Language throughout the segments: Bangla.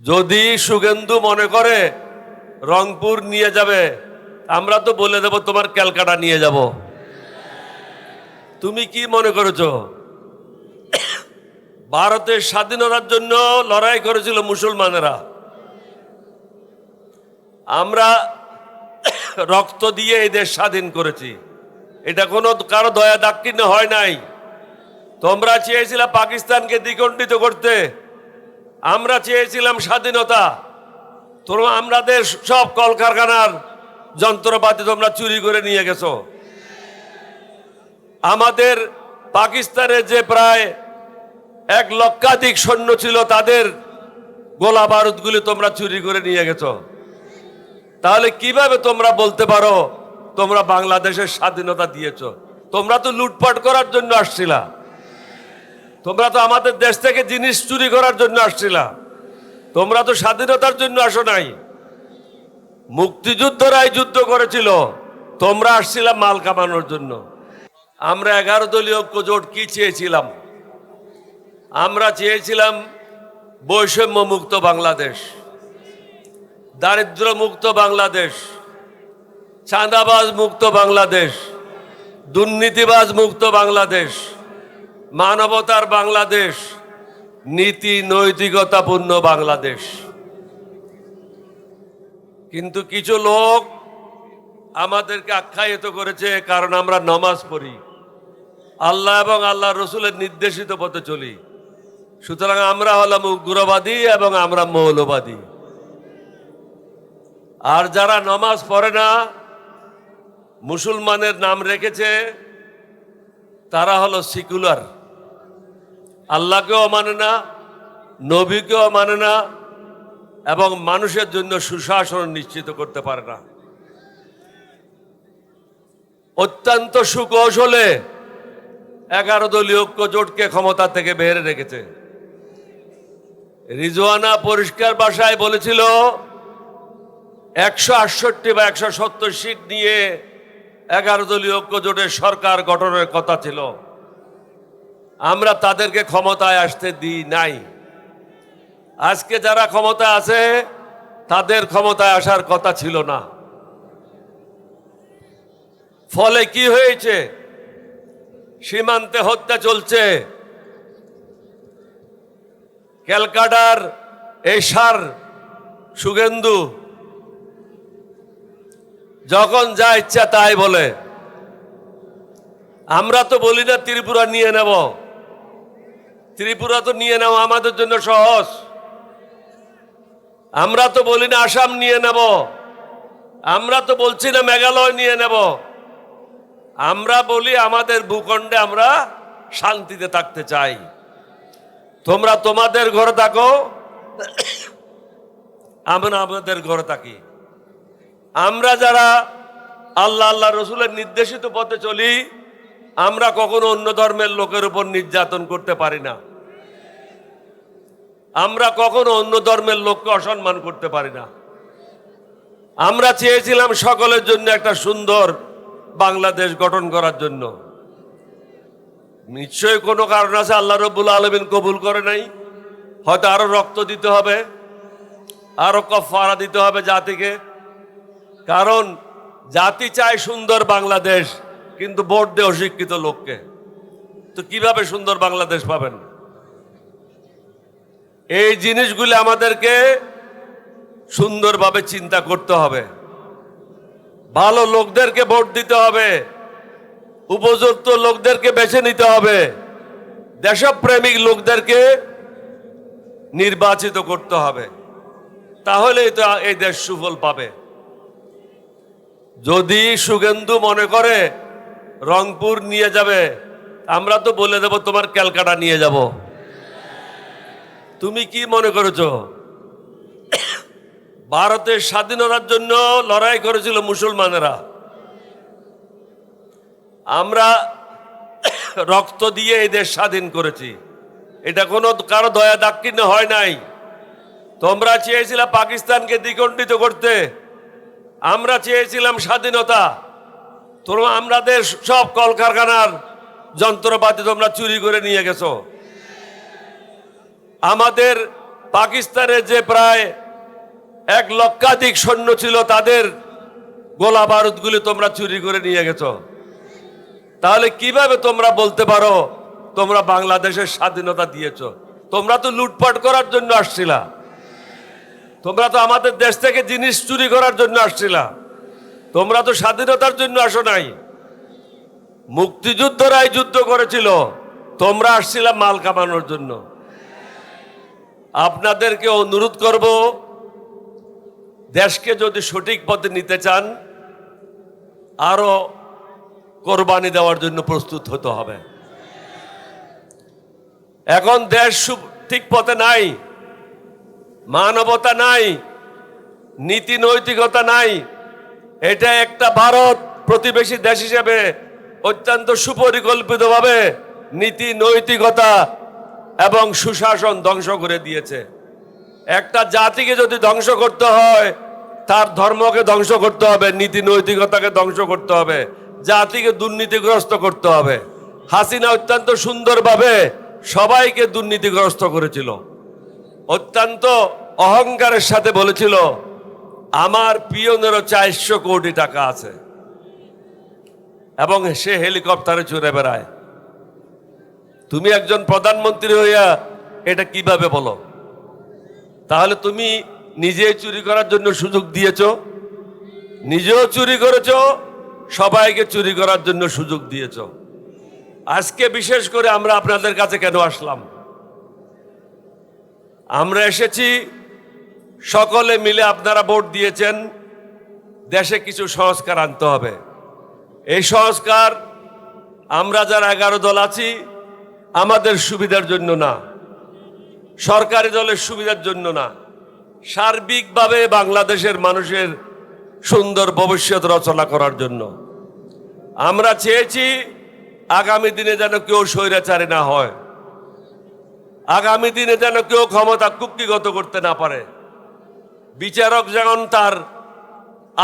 যদি শুভেন্দু মনে করে রংপুর নিয়ে যাবে, আমরা তো বলে দেব তোমার ক্যালকাটা নিয়ে যাব। তুমি কি মনে করেছো? ভারতের স্বাধীনতার জন্য লড়াই করেছিল মুসলমানেরা। আমরা রক্ত দিয়ে এই দেশ স্বাধীন করেছি। এটা কোনো কারো দয়া দাক্ষিণ্য হয় নাই। তোমরা চেয়েছিলে পাকিস্তানকে দ্বিখণ্ডিত করতে, আমরা চেয়েছিলাম স্বাধীনতা। তোমরা আমাদের সব কলকারখানার যন্ত্রপাতি তোমরা চুরি করে নিয়ে গেছো। আমাদের পাকিস্তানের যে প্রায় 1 লক্ষাধিক সৈন্য ছিল, তাদের গোলা বারুদগুলি তোমরা চুরি করে নিয়ে গেছো। তাহলে কিভাবে তোমরা বলতে পারো তোমরা বাংলাদেশের স্বাধীনতা দিয়েছো? তোমরা তো লুটপাট করার জন্য আসছিলা। তোমরা তো আমাদের দেশ থেকে জিনিস চুরি করার জন্য আসছিলা। তোমরা তো স্বাধীনতার জন্য আসো নাই। মুক্তিযুদ্ধরাই যুদ্ধ করেছিল, তোমরা আসছিলা মাল কামানোর জন্য। আমরা 11 দলীয় ঐক্য জোট কি চেয়েছিলাম? আমরা চেয়েছিলাম বৈষম্য মুক্ত বাংলাদেশ, দারিদ্র মুক্ত বাংলাদেশ, চাঁদাবাজ মুক্ত বাংলাদেশ, দুর্নীতিবাজ মুক্ত বাংলাদেশ, মানবতার বাংলাদেশ, নীতি নৈতিকতাপূর্ণ বাংলাদেশ। কিন্তু কিছু লোক আমাদেরকে আখ্যায়িত করেছে কারণ আমরা নামাজ পড়ি, আল্লাহ এবং আল্লাহ রসুলের নির্দেশিত পথে চলি, সুতরাং আমরা হলাম উগ্রবাদী এবং আমরা মৌলবাদী। আর যারা নামাজ পড়ে না, মুসলমানের নাম রেখেছে, তারা হলো সেকুলার। আল্লাহকেও মানে না, নবীকেও মানে না, এবং মানুষের জন্য সুশাসন নিশ্চিত করতে পারে না। অত্যন্ত সুকৌশলে 11 দলীয় ঐক্য জোটকে ক্ষমতা থেকে বের রেখেছে। রিজওয়ানা পরিষ্কার ভাষায় বলেছিল 168 বা 170 সিট নিয়ে 11 দলীয় ঐক্য জোটের সরকার গঠনের কথা ছিল। আমরা তাদেরকে ক্ষমতায় আসতে দিই নাই। আজকে যারা ক্ষমতা আছে, তাদের ক্ষমতায় আসার কথা ছিল না। ফলে কি হয়েছে? সীমান্তে হত্যা চলছে। ক্যালকাটার এই সার শুভেন্দু যখন যা ইচ্ছা তাই বলে। আমরা তো বলি না ত্রিপুরা নিয়ে নেব। ত্রিপুরা তো নিয়ে নেওয়া আমাদের জন্য সহজ। আমরা তো বলি না আসাম নিয়ে নেব। আমরা তো বলছি না মেঘালয় নিয়ে নেব। আমরা বলি আমাদের ভূখণ্ডে আমরা শান্তিতে থাকতে চাই। তোমরা তোমাদের ঘরে থাকো, আমরা আমাদের ঘরে থাকি। আমরা যারা আল্লাহ আল্লাহ রসুলের নির্দেশিত পথে চলি, আমরা কখনো অন্য ধর্মের লোকের উপর নির্যাতন করতে পারি না। আমরা কখনো অন্য ধর্মের লোককে অসম্মান করতে পারি না। আমরা চেয়েছিলাম সকলের জন্য একটা সুন্দর বাংলাদেশ গঠন করার জন্য। নিশ্চয়ই কোনো কারণ আছে, আল্লাহ রাব্বুল আলামিন কবুল করে নাই। হয়তো আরো রক্ত দিতে হবে, আরো কাফারা দিতে হবে জাতিকে। কারণ জাতি চায় সুন্দর বাংলাদেশ, কিন্তু ভোট দেয় অশিক্ষিত লোককে। তো কিভাবে সুন্দর বাংলাদেশ পাবেন? এই জিনিসগুলি আমাদেরকে সুন্দরভাবে চিন্তা করতে হবে। ভালো লোকদেরকে ভোট দিতে হবে, উপযুক্ত লোকদেরকে বেছে নিতে হবে, দেশপ্রেমিক লোকদেরকে নির্বাচিত করতে হবে। তাহলেই তো এই দেশ সুফল পাবে। যদি শুভেন্দু মনে করে রংপুর নিয়ে যাবে, আমরা তো বলে দেব তোমার ক্যালকাটা নিয়ে যাব। তুমি কি মনে করেছো? ভারতের স্বাধীনতার জন্য লড়াই করেছিল মুসলমানেরা। আমরা রক্ত দিয়ে এই দেশ স্বাধীন করেছি। এটা কোনো কারো দয়া দাক্ষিণ্য হয় নাই। তোমরা চেয়েছিলে পাকিস্তানকে দ্বিখণ্ডিত করতে, আমরা চেয়েছিলাম স্বাধীনতা। তোমরা আমাদের সব কলকারখানার যন্ত্রপাতি তোমরা চুরি করে নিয়ে গেছো। আমাদের পাকিস্তানের যে প্রায় 1 লক্ষাধিক সৈন্য ছিল তাদের গোলা বারুদগুলি তোমরা চুরি করে নিয়ে গেছো। তাহলে কিভাবে তোমরা বলতে পারো তোমরা বাংলাদেশের স্বাধীনতা দিয়েছো? তোমরা তো লুটপাট করার জন্য আসছিলা, তোমরা তো আমাদের দেশ থেকে জিনিস চুরি করার জন্য আসছিলা, তোমরা তো স্বাধীনতার জন্য আসো নাই। মুক্তিযুদ্ধরাই যুদ্ধ করেছিল, তোমরা আসছিলা মাল কামানোর জন্য। আপনাদেরকে অনুরোধ করব, দেশকে যদি সঠিক পথে নিতে চান আরো কোরবানি দেওয়ার জন্য প্রস্তুত হতে হবে। এখন দেশ ঠিক পথে নাই, মানবতা নাই, নীতি নৈতিকতা নাই। এটা একটা ভারত প্রতিবেশী দেশ হিসেবে অত্যন্ত সুপরিকল্পিতভাবে নীতি নৈতিকতা এবং সুশাসন ধ্বংস করে দিয়েছে। একটা জাতিকে যদি ধ্বংস করতে হয় তার ধর্মকে ধ্বংস করতে হবে, নীতি নৈতিকতাকে ধ্বংস করতে হবে, জাতিকে দুর্নীতিগ্রস্ত করতে হবে। হাসিনা অত্যন্ত সুন্দরভাবে সবাইকে দুর্নীতিগ্রস্ত করেছিল, অত্যন্ত অহংকারের সাথে বলেছিল আমার পিয়নেরও 400 কোটি টাকা আছে, এবং সে হেলিকপ্টারে চড়ে বেড়ায়। তুমি একজন প্রধানমন্ত্রী হইয়া এটা কিভাবে বলো? তাহলে তুমি নিজে চুরি করার জন্য সুযোগ দিয়েছো, নিজেও চুরি করেছো, সবাইকে চুরি করার জন্য সুযোগ দিয়েছো। আজকে বিশেষ করে আমরা আপনাদের কাছে কেন আসলাম? আমরা এসেছি সকলে মিলে, আপনারা ভোট দিয়েছেন, দেশে কিছু সংস্কার আনতে হবে। এই সংস্কার আমরা যারা 11 দল আছি আমাদের সুবিধার জন্য না, সরকারি দলের সুবিধার জন্য না, সার্বিকভাবে বাংলাদেশের মানুষের সুন্দর ভবিষ্যৎ রচনা করার জন্য। আমরা চেয়েছি আগামী দিনে যেন কেউ স্বৈরাচারী না হয়, আগামী দিনে যেন কেউ ক্ষমতা কুক্ষিগত করতে না পারে, বিচারক যেমন তার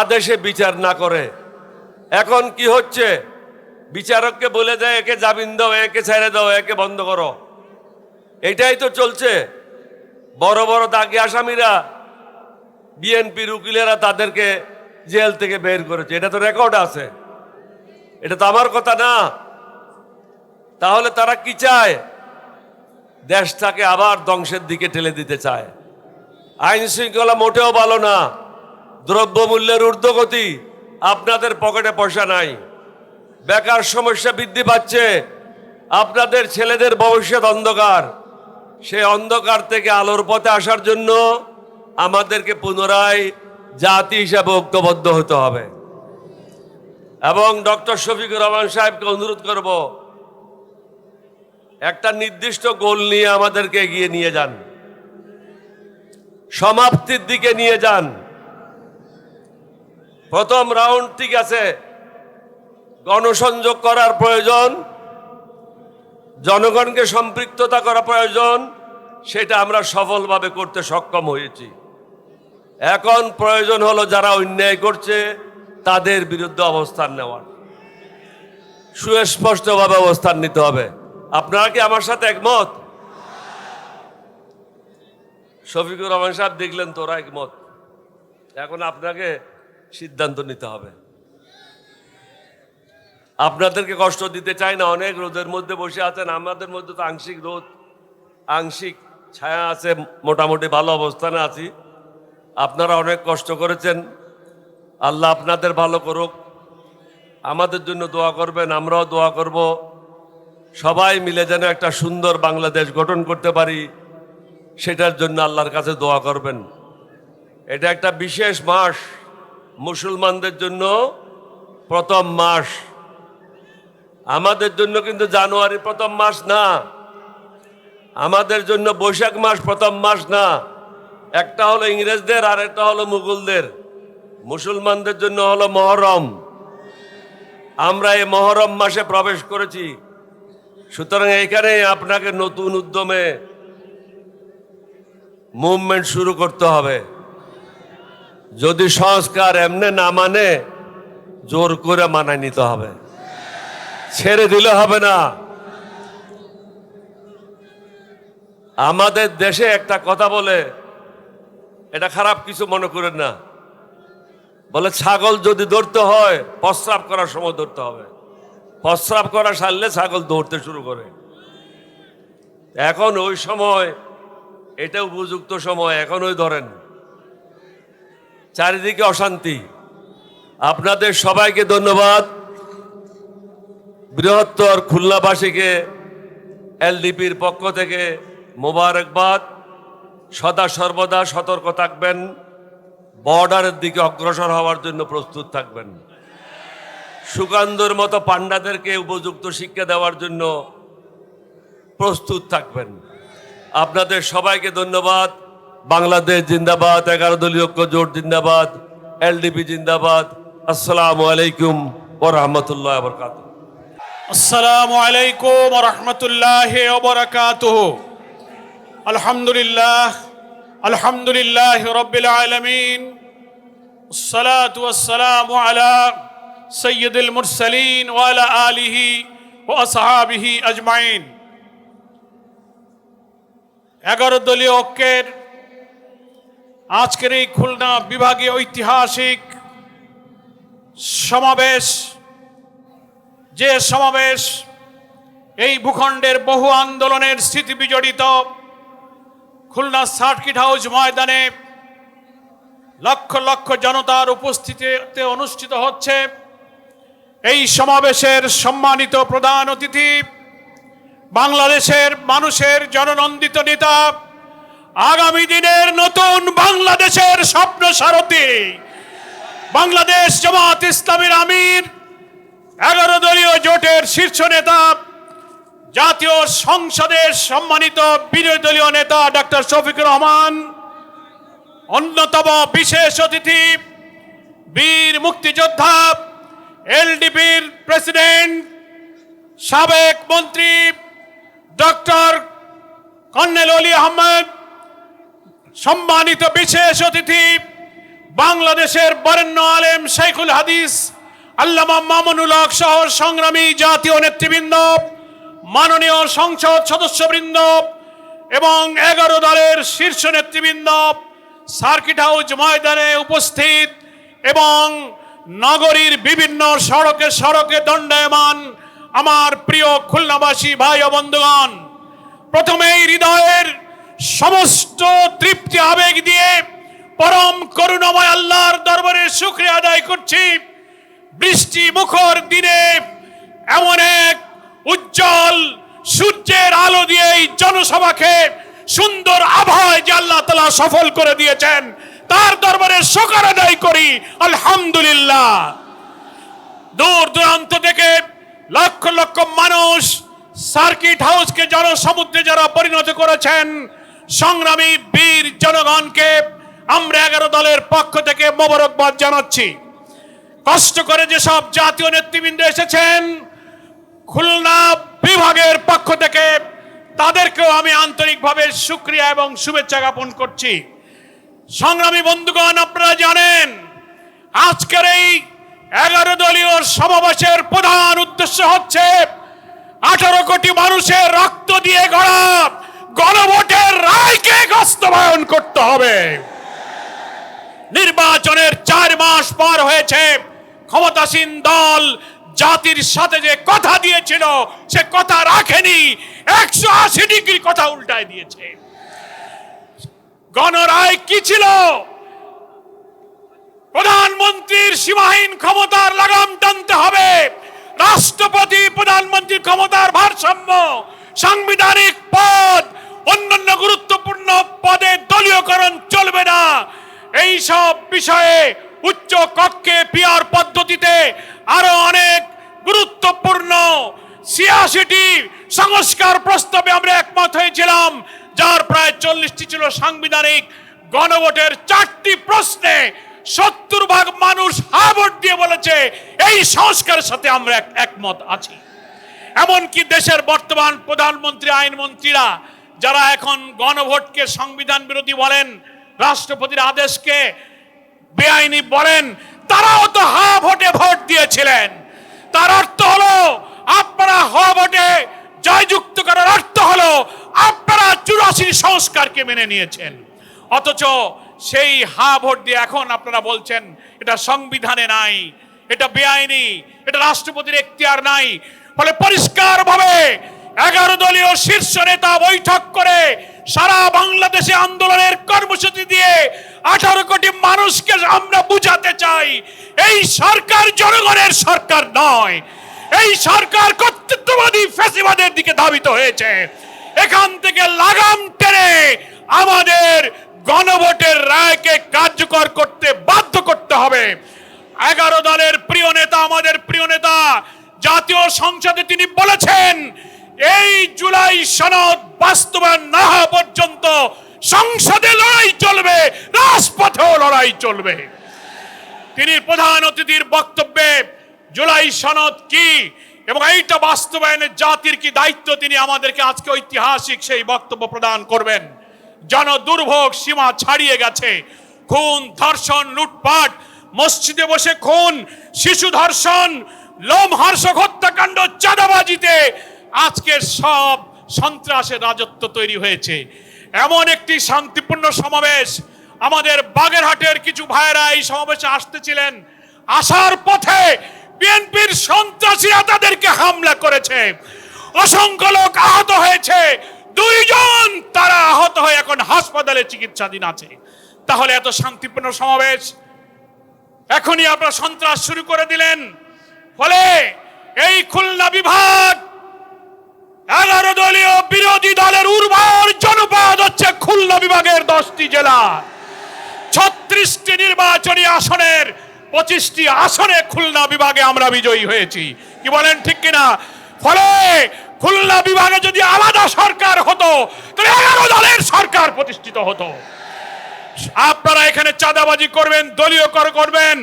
আদেশে বিচার না করে। এখন কি হচ্ছে? বিচারককে বলে দেয় একে জামিন দাও, একে ছেড়ে দাও, একে বন্ধ করো। এটাই তো চলছে। বড় বড় দাগি আসামিরা, বিএনপির উকিলেরা তাদেরকে জেল থেকে বের করেছে, এটা তো রেকর্ড আছে, এটা তো আমার কথা না। তাহলে তারা কি চায়? দেশটাকে আবার ধ্বংসের দিকে ঠেলে দিতে চায়। আইন শৃঙ্খলা মোটেও ভালো না, দ্রব্যমূল্যের ঊর্ধ্বগতি, আপনাদের পকেটে পয়সা নাই, বেকার সমস্যা বৃদ্ধি পাচ্ছে, আপনাদের ছেলেদের ভবিষ্যৎ অন্ধকার। সেই অন্ধকার থেকে আলোর পথে আসার জন্য আমাদেরকে পুনরায় জাতি হিসাবে ঐক্যবদ্ধ হতে হবে। এবং ডক্টর শফিকুর রহমান সাহেবকে অনুরোধ করব, একটা নির্দিষ্ট গোল নিয়ে আমাদেরকে এগিয়ে নিয়ে যান, সমাপ্তির দিকে নিয়ে যান। প্রথম রাউন্ড ঠিক আছে, গণসংযোগ করার প্রয়োজন, জনগণকে সম্পৃক্ততা করা প্রয়োজন, সেটা আমরা সফলভাবে করতে সক্ষম হয়েছি। এখন প্রয়োজন হলো যারা অন্যায় করছে তাদের বিরুদ্ধে অবস্থান নেওয়ার, সুস্পষ্টভাবে অবস্থান নিতে হবে। আপনারা কি আমার সাথে একমত? শফিকুর রহমান সাহেব দেখলেন তোরা একমত, এখন আপনাকে সিদ্ধান্ত নিতে হবে। আপনাদেরকে কষ্ট দিতে চাই না, অনেক রোদের মধ্যে বসে আছেন, আমাদের মধ্যে তো আংশিক রোদ আংশিক ছায়া আছে, মোটামুটি ভালো অবস্থানে আছি। আপনারা অনেক কষ্ট করেছেন, আল্লাহ আপনাদের ভালো করুক। আমাদের জন্য দোয়া করবেন, আমরাও দোয়া করব, সবাই মিলে যেন একটা সুন্দর বাংলাদেশ গঠন করতে পারি, সেটার জন্য আল্লাহর কাছে দোয়া করবেন। এটা একটা বিশেষ মাস, মুসলমানদের জন্য প্রথম মাস। আমাদের জন্য কিন্তু জানুয়ারি প্রথম মাস না, আমাদের জন্য বৈশাখ মাস প্রথম মাস না। একটা হলো ইংরেজদের আর একটা হলো মুঘলদের। মুসলমানদের জন্য হলো মহরম। আমরা এই মহরম মাসে প্রবেশ করেছি, সুতরাং এখানে আপনাকে নতুন উদ্যমে মুভমেন্ট শুরু করতে হবে। যদি সংস্কার এমনি না মানে, জোর করে মানায় নিতে হবে, ছেড়ে দিলে হবে না। আমাদের দেশে একটা কথা বলে, এটা খারাপ কিছু মনে করেন না, বলে ছাগল যদি ধরতে হয় প্রস্রাব করার সময় ধরতে হবে। প্রস্রাব করা সারলে ছাগল দৌড়তে শুরু করে। এখন ওই সময়, এটা উপযুক্ত সময়, এখন ওই ধরেন। চারিদিকে অশান্তি। আপনাদের সবাইকে ধন্যবাদ। বৃহত্তর খুলনাবাসীকে এলডিপির পক্ষ থেকে মোবারকবাদ। সদা সর্বদা সতর্ক থাকবেন, বর্ডারের দিকে অগ্রসর হওয়ার জন্য প্রস্তুত থাকবেন। সুকান্তর মতো পান্ডাদেরকে উপযুক্ত শিক্ষা দেওয়ার জন্য প্রস্তুত থাকবেন। আপনাদের সবাইকে ধন্যবাদ। বাংলাদেশ জিন্দাবাদ, 11 দলীয় ঐক্য জোট জিন্দাবাদ, এলডিপি জিন্দাবাদ। আসসালামু আলাইকুম ওয়া রাহমাতুল্লাহি ওয়া বারাকাতুহু। আসসালামু আলাইকুম ওয়া রাহমাতুল্লাহি ওয়া বারাকাতুহু। আলহামদুলিল্লাহ রাব্বিল আলামিন, আসসালাতু ওয়াসসালামু আলা সাইয়্যিদিল মুরসালিন ওয়া আলা আলিহি ওয়া আসহাবিহি আজমাইন। 11 দলীয় ঐক্যের আজকের এই খুলনা বিভাগীয় ঐতিহাসিক সমাবেশ, যে সমাবেশ এই ভূখণ্ডের বহু আন্দোলনের স্মৃতি বিজড়িত খুলনা সার্কিট হাউস ময়দানে লক্ষ লক্ষ জনতার উপস্থিতিতে অনুষ্ঠিত হচ্ছে। এই সমাবেশের সম্মানিত প্রধান অতিথি, বাংলাদেশের মানুষের জননন্দিত নেতা, আগামী দিনের নতুন বাংলাদেশের স্বপ্ন সারথী, বাংলাদেশ জামাত ইসলামীর আমির, 11 দলীয় জোটের শীর্ষ নেতা, জাতীয় সংসদের সম্মানিত বিরোধী দলীয় নেতা ডক্টর শফিকুর রহমান, অন্যতম বিশেষ অতিথি বীর মুক্তিযোদ্ধা, এলডিপির প্রেসিডেন্ট, সাবেক মন্ত্রী ডক্টর কর্নেল অলি আহমেদ, সম্মানিত বিশেষ অতিথি বাংলাদেশের বরেণ্য আলেম শেখুল হাদিস আল্লামা মামুনুল হক সহ সংগ্রামী জাতীয় নেতৃবৃন্দ, মাননীয় সংসদ সদস্যবৃন্দ এবং 11 দলের শীর্ষ নেতৃবৃন্দ, সার্কিট হাউস ময়দানে উপস্থিত এবং নগরীর বিভিন্ন সড়কে সড়কে দণ্ডায়মান আমার প্রিয় খুলনাবাসী ভাই ও বন্ধুগণ, প্রথমেই হৃদয়ের সমস্ত তৃপ্তি আবেগ দিয়ে পরম করুণাময় আল্লাহর দরবারে শুকরিয়া আদায় করছি। বৃষ্টি মুখর দিনে এমন এক উজ্জ্বল সূর্যের আলো দিয়ে এই জনসভাকে সুন্দর আবহাওয়ায় যে আল্লাহ তাআলা সফল করে দিয়েছেন, তার দরবারে শুকর আদায় করি আলহামদুলিল্লাহ। দূর দূরান্ত থেকে লক্ষ লক্ষ মানুষ সার্কিট হাউসকে জনসমুদ্রে যারা পরিণত করেছেন, সংগ্রামী বীর জনগণকে আমরা 11 দলের পক্ষ থেকে মোবারকবাদ জানাচ্ছি। কষ্ট করে যেসব জাতীয় নেতৃবৃন্দ এসেছেন খুলনা বিভাগের পক্ষ থেকে, তাদেরকেও আমি আন্তরিকভাবে শুকরিয়া এবং শুভেচ্ছা জ্ঞাপন করছি। সংগ্রামী বন্ধুগণ, আপনারা জানেন আজকের এই 11 দলীয় সমাবেশের প্রধান উদ্দেশ্য হচ্ছে 18 কোটি মানুষের রক্ত দিয়ে গড়া গণভোটের রায়কে বাস্তবায়ন করতে হবে। নির্বাচনের 4 মাস পার হয়েছে, ক্ষমতাসীন দল জাতির সাথে যে কথা দিয়েছিল সে কথা রাখেনি, 180 ডিগ্রি কথা উল্টায় দিয়েছে। গণরায় কি ছিল? প্রধানমন্ত্রীর সীমাহীন ক্ষমতার লাগাম টানতে হবে, রাষ্ট্রপতি প্রধানমন্ত্রীর ক্ষমতার ভারসাম্য, সাংবিধানিক পদ, অন্যান্য গুরুত্বপূর্ণ পদে দলীয়করণ চলবে না। এই সব বিষয়ে উচ্চ কক্ষে পিআর পদ্ধতিতে আরো অনেক গুরুত্বপূর্ণ 86টি সংস্কার প্রস্তাবে আমরা একমত হয়েছিলাম, যার প্রায় 40টি ছিল সাংবিধানিক। গণভোটের 4টি প্রশ্নে 70% মানুষ হ্যাঁ ভোট দিয়ে বলেছে এই সংস্কারের সাথে আমরা একমত আছি। এমনকি দেশের বর্তমান প্রধানমন্ত্রী, আইনমন্ত্রীরা যারা এখন গণভোটকে সংবিধান বিরোধী বলেন, রাষ্ট্রপতির আদেশকে বেআইনি বলেন, তারাও তো হ্যাঁ ভোটে ভোট দিয়েছিলেন। তার অর্থ হলো আপনারা হ্যাঁ ভোটে জয়যুক্ত করার অর্থ হলো আপনারা 84 সংস্কারকে মেনে নিয়েছেন, অথচ সেই হা ভোট দিয়ে এখন আপনারা বলছেন এটা সংবিধানে নাই, এটা বেআইনি, এটা রাষ্ট্রপতির এখতিয়ার নাই। ফলে পরিষ্কারভাবে 11 দলীয় শীর্ষ নেতা বৈঠক করে সারা বাংলাদেশে আন্দোলনের কর্মসূচি দিয়ে 18 কোটি মানুষকে আমরা বুঝাতে চাই এই সরকার জনগণের সরকার নয়, এই সরকার কর্তৃত্ববাদী ফ্যাসিবাদের দিকে ধাবিত হয়েছে। এখান থেকে লাগাম টেনে আমাদের গণভোটের রায়কে কার্যকর করতে বাধ্য করতে হবে। 11 দলের প্রিয় নেতা, আমাদের প্রিয় নেতা জাতীয় সংসদে তিনি বলেছেন এই জুলাই সনদ বাস্তবায়ন না হওয়া পর্যন্ত সংসদে লড়াই চলবে, রাজপথেও লড়াই চলবে। তিনি প্রধান অতিথির বক্তব্যে জুলাই সনদ কি এবং এইটা বাস্তবায়নের জাতির কি দায়িত্ব, তিনি আমাদেরকে আজকে ঐতিহাসিক সেই বক্তব্য প্রদান করবেন। জনদুর্ভোগ সীমা ছাড়িয়ে গেছে, খুন, ধর্ষণ, লুটপাট, মসজিদে বসে খুন, শিশু ধর্ষণ, লোমহর্ষক হত্যাকাণ্ড, চাঁদাবাজিতে আজকে সব সন্ত্রাসের রাজত্ব তৈরি হয়েছে। এমন একটি শান্তিপূর্ণ সমাবেশ, আমাদের বাগেরহাটের কিছু ভাইয়েরা এই সমাবেশে আসতেছিলেন, আসার পথে বিএনপির সন্ত্রাসীরা তাদেরকে হামলা করেছে, অসংখ্য লোক আহত হয়েছে, 2 জন তারা আহত হয়ে এখন হাসপাতালে চিকিৎসাধীন আছে। তাহলে এত শান্তিপূর্ণ সমাবেশ, এখনই আপনারা সন্ত্রাস শুরু করে দিলেন। ফলে এই খুলনা বিভাগ 11 দলীয় বিরোধী দলের উর্বর জনপদ হচ্ছে খুলনা বিভাগের 10টি জেলা, 36টি নির্বাচনী আসনের 25টি আসনে খুলনা বিভাগে আমরা বিজয়ী হয়েছি। কি বলেন, ঠিক কিনা? ফলে খুলনা বিভাগে যদি আলাদা সরকার হতো তাহলে 11 দলের সরকার প্রতিষ্ঠিত হতো। আপনারা এখানে চাঁদাবাজি করবেন, দলীয় কর করবেন,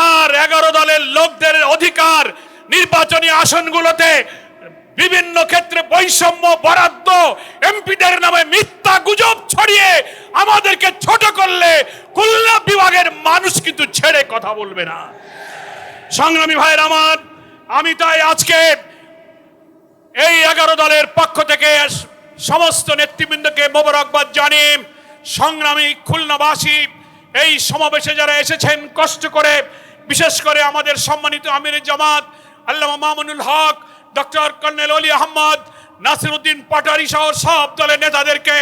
আর 11 দলের লোকদের অধিকার নির্বাচনী আসনগুলোতে বিভিন্ন ক্ষেত্রে বৈষম্য, বরাদ্দ, এমপিদের নামে মিথ্যা গুজব ছড়িয়ে আমাদেরকে ছোট করলে খুলনা বিভাগের মানুষ কিন্তু ছেড়ে কথা বলবে না। সংগ্রামী ভাইয়ের আমার, আমি তাই আজকে এই 11 দলের পক্ষ থেকে সমস্ত নেতৃবৃন্দকে মোবারকবাদ জানিয়ে, সংগ্রামী খুলনাবাসী এই সমাবেশে যারা এসেছেন কষ্ট করে, বিশেষ করে আমাদের সম্মানিত আমির জামাত আল্লামা মামুনুল হক, ডক্টর কর্নেল অলি আহমদ, নাসিরউদ্দিন পাটারি সহ সব দলের নেতাদেরকে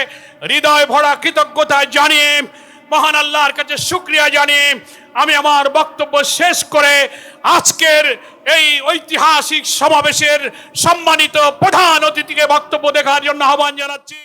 হৃদয় ভরা কৃতজ্ঞতা জানিয়ে, মহান আল্লাহর কাছে শুকরিয়া জানিয়ে আমি আমার বক্তব্য শেষ করে আজকের এই ঐতিহাসিক সমাবেশের সম্মানিত প্রধান অতিথিকে বক্তব্য দেখার জন্য আহ্বান জানাচ্ছি।